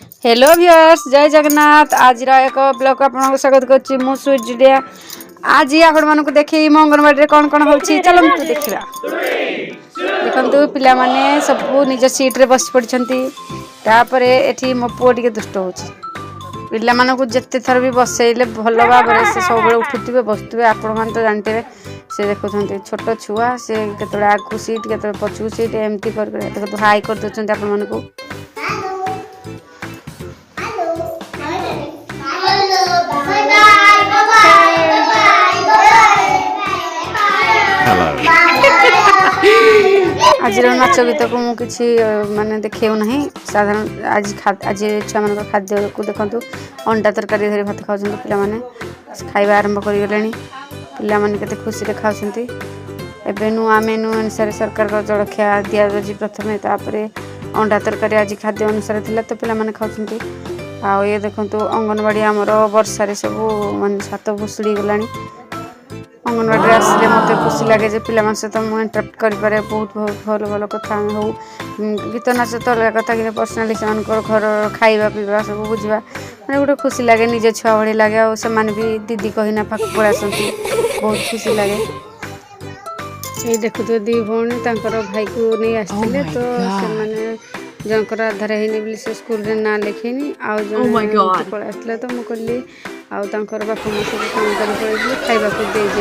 Hello viewers जय जगन्नाथ आज एक ब्लॉग आपको स्वागत करुच्ची मु सूर्या आज आपण मानक देखे अंगनवाड़ी कौन कौन होची चलंतु देखिबा देखंतु पिला माने सब निज सीट रे बस पड़छंती तापरे एठी मो पुओ टिके दुष्ट होची पिला मानक जत्ते थर भी बसैले भलो भाबरे से सब बेले उठुतिबे बसतुबे आपण मान तो जानते से देखुछंती छोट छुआ से केतडे आगु सीट केतडे पछू सीट एमती कर देखो हाई कर दोचंती आपण मानक आज नाच गीत को मुझे माने देखे ना साधारण आज आज छुआ मान खाद्य को देखु अंडा तरकारी धरी भात खाऊँ पाने खाଇବା आरंभ करगले पाने खुशी खाऊँ एवं नुआ मेनू अनुसार सरकार जलखिया दि जाए प्रथम तापर अंडा तरकारी आज खाद्य अनुसार थिला तो पाने खाऊँ आ ये देखु अंगनवाड़ी आमर वर्षार सब मान छात भुशुड़ी गला अंगनवाड़ी आसले मत खुशी लगे जे पिला सहित मुझे इंटराक्ट करें बहुत भल भल कथा हो गीत नाच तो अलग कथा कि पर्सनाली से घर खाଇବା पीवा सब बुझा मैंने गोटे खुशी लगे निजे छुआ भाई लगे और भी दीदी कहीना पाक पड़ा बहुत खुशी लगे ये देखुए दी भौणी भाई को नहीं आसते तो जनकर आधार है से स्कूल रे ना लिखेनी आउ पड़ा तो मुझे कहली आउर बापा माँ सब काम कर पड़े खावा दे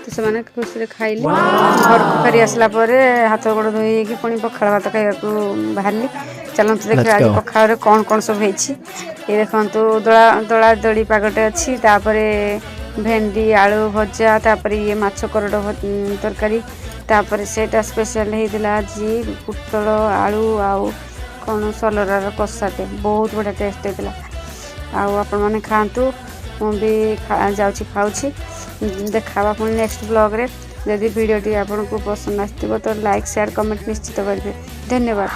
तो से खुशी खाइले घर को फेरी आसला हाथ गोड़ धोई पुणी पखाड़ भात खावा बाहर चलते देखिए आज पखाड़ कौन कौन सब ये देखु दला दड़ी पागटे अच्छी भेंडी आलू भजा तापर ये माछ करड तरकारी तापर सेटा स्पेशल होता आज पुटल आलू आउ कौन सलरार कषाटे बहुत बढ़िया टेस्ट होता आपण मैंने खातु मुझे जाऊँगी खाऊँ देखा पुणी नेक्स्ट ब्लॉग रे यदि वीडियो टी आपको पसंद आसो तो लाइक शेयर कमेंट निश्चित करेंगे धन्यवाद।